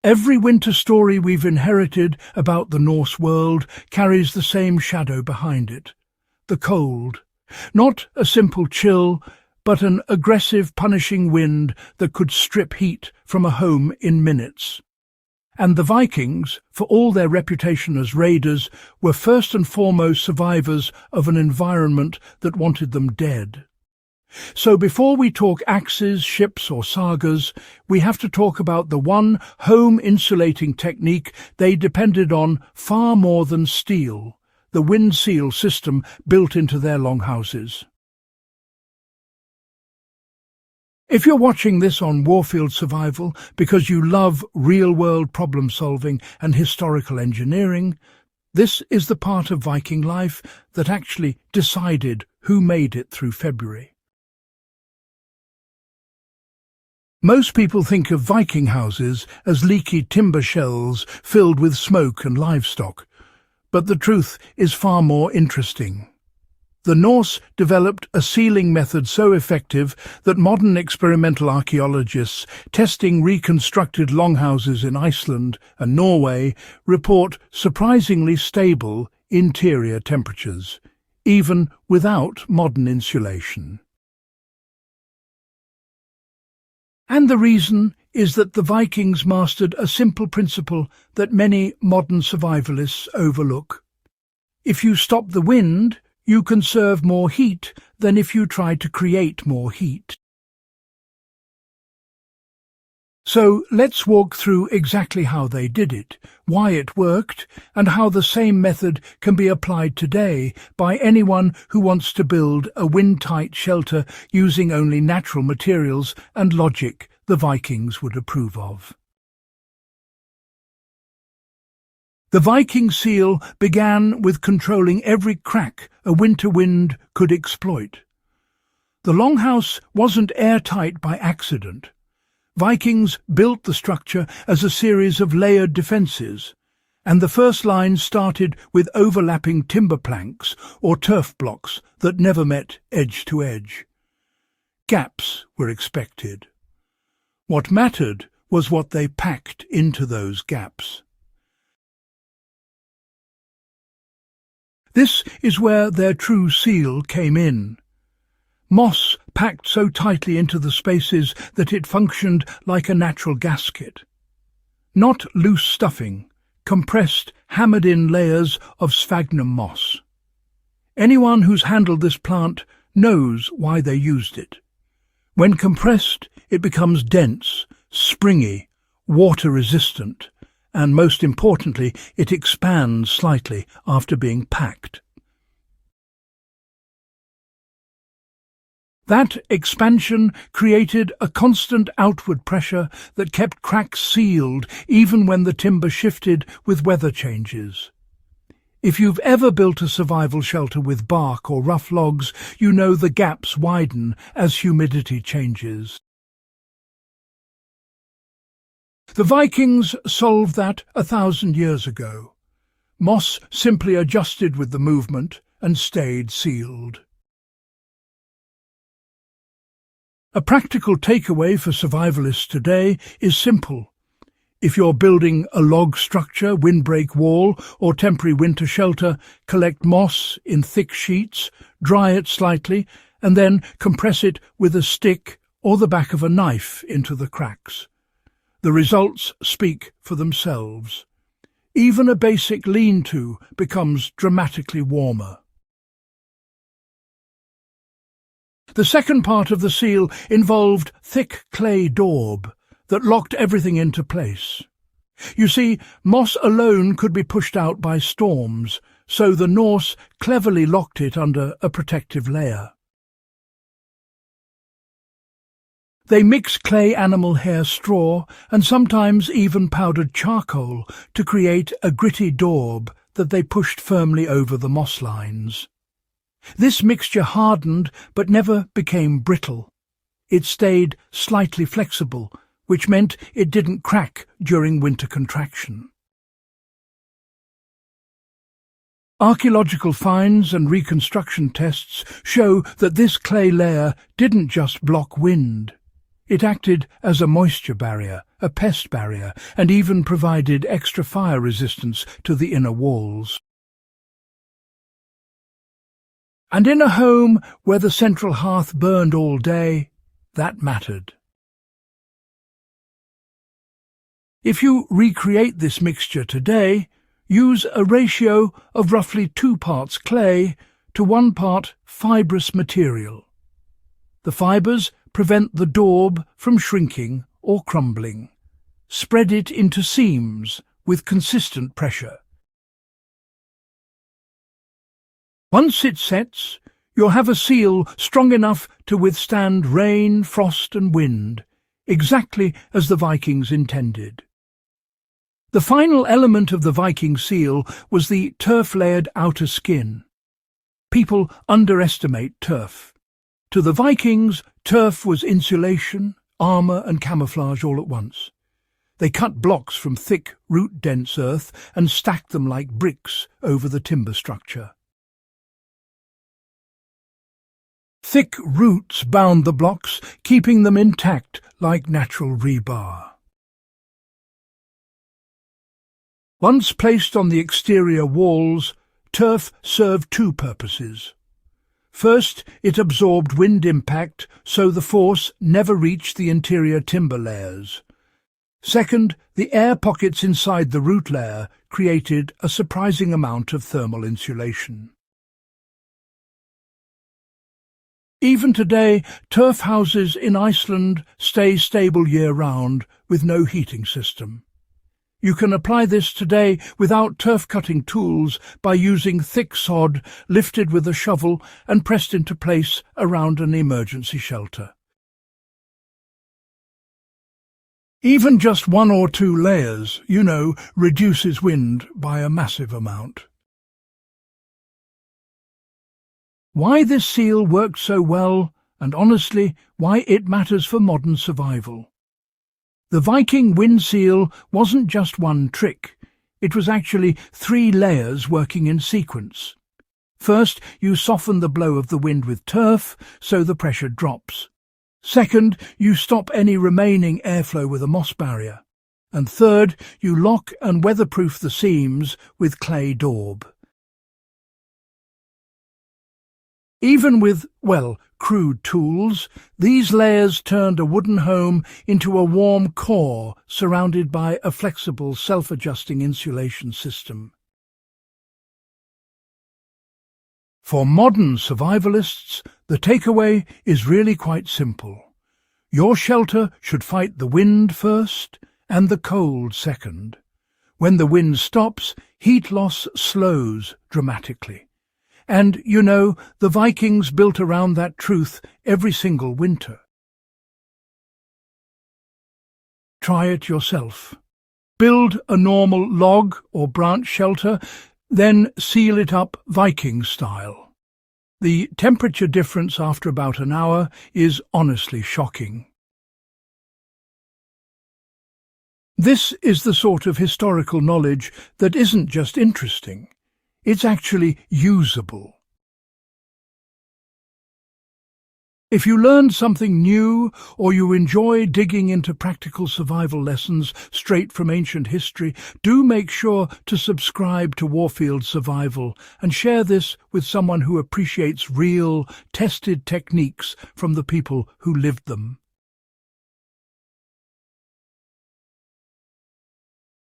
Every winter story we've inherited about the Norse world carries the same shadow behind it. The cold. Not a simple chill, but an aggressive, punishing wind that could strip heat from a home in minutes. And the Vikings, for all their reputation as raiders, were first and foremost survivors of an environment that wanted them dead. So before we talk axes, ships or sagas, we have to talk about the one home-insulating technique they depended on far more than steel, the wind seal system built into their longhouses. If you're watching this on Warfield Survival because you love real-world problem-solving and historical engineering, this is the part of Viking life that actually decided who made it through February. Most people think of Viking houses as leaky timber shells filled with smoke and livestock, but the truth is far more interesting. The Norse developed a sealing method so effective that modern experimental archaeologists testing reconstructed longhouses in Iceland and Norway report surprisingly stable interior temperatures, even without modern insulation. And the reason is that the Vikings mastered a simple principle that many modern survivalists overlook. If you stop the wind, you conserve more heat than if you try to create more heat. So let's walk through exactly how they did it, why it worked, and how the same method can be applied today by anyone who wants to build a wind-tight shelter using only natural materials and logic the Vikings would approve of. The Viking seal began with controlling every crack a winter wind could exploit. The longhouse wasn't airtight by accident. Vikings built the structure as a series of layered defences, and the first line started with overlapping timber planks or turf blocks that never met edge to edge. Gaps were expected. What mattered was what they packed into those gaps. This is where their true seal came in. Moss packed so tightly into the spaces that it functioned like a natural gasket. Not loose stuffing, compressed, hammered-in layers of sphagnum moss. Anyone who's handled this plant knows why they used it. When compressed, it becomes dense, springy, water-resistant, and most importantly, it expands slightly after being packed. That expansion created a constant outward pressure that kept cracks sealed even when the timber shifted with weather changes. If you've ever built a survival shelter with bark or rough logs, you know the gaps widen as humidity changes. The Vikings solved that 1,000 years ago. Moss simply adjusted with the movement and stayed sealed. A practical takeaway for survivalists today is simple. If you're building a log structure, windbreak wall, or temporary winter shelter, collect moss in thick sheets, dry it slightly, and then compress it with a stick or the back of a knife into the cracks. The results speak for themselves. Even a basic lean-to becomes dramatically warmer. The second part of the seal involved thick clay-daub that locked everything into place. You see, moss alone could be pushed out by storms, so the Norse cleverly locked it under a protective layer. They mix clay animal hair straw and sometimes even powdered charcoal to create a gritty daub that they pushed firmly over the moss lines. This mixture hardened but never became brittle. It stayed slightly flexible, which meant it didn't crack during winter contraction. Archaeological finds and reconstruction tests show that this clay layer didn't just block wind. It acted as a moisture barrier, a pest barrier, and even provided extra fire resistance to the inner walls. And in a home where the central hearth burned all day, that mattered. If you recreate this mixture today, use a ratio of roughly 2 parts clay to 1 part fibrous material. The fibres prevent the daub from shrinking or crumbling. Spread it into seams with consistent pressure. Once it sets, you'll have a seal strong enough to withstand rain, frost and wind, exactly as the Vikings intended. The final element of the Viking seal was the turf-layered outer skin. People underestimate turf. To the Vikings, turf was insulation, armour and camouflage all at once. They cut blocks from thick, root-dense earth and stacked them like bricks over the timber structure. Thick roots bound the blocks, keeping them intact like natural rebar. Once placed on the exterior walls, turf served 2 purposes. First, it absorbed wind impact so the force never reached the interior timber layers. Second, the air pockets inside the root layer created a surprising amount of thermal insulation. Even today, turf houses in Iceland stay stable year-round with no heating system. You can apply this today without turf-cutting tools by using thick sod lifted with a shovel and pressed into place around an emergency shelter. Even just 1 or 2 layers, reduces wind by a massive amount. Why this seal worked so well, and honestly, why it matters for modern survival. The Viking wind seal wasn't just one trick. It was actually 3 layers working in sequence. First, you soften the blow of the wind with turf, so the pressure drops. Second, you stop any remaining airflow with a moss barrier. And third, you lock and weatherproof the seams with clay-daub. Even with, crude tools, these layers turned a wooden home into a warm core surrounded by a flexible, self-adjusting insulation system. For modern survivalists, the takeaway is really quite simple. Your shelter should fight the wind first and the cold second. When the wind stops, heat loss slows dramatically. And, the Vikings built around that truth every single winter. Try it yourself. Build a normal log or branch shelter, then seal it up Viking style. The temperature difference after about an hour is honestly shocking. This is the sort of historical knowledge that isn't just interesting. It's actually usable. If you learned something new or you enjoy digging into practical survival lessons straight from ancient history, do make sure to subscribe to Warfield Survival and share this with someone who appreciates real, tested techniques from the people who lived them.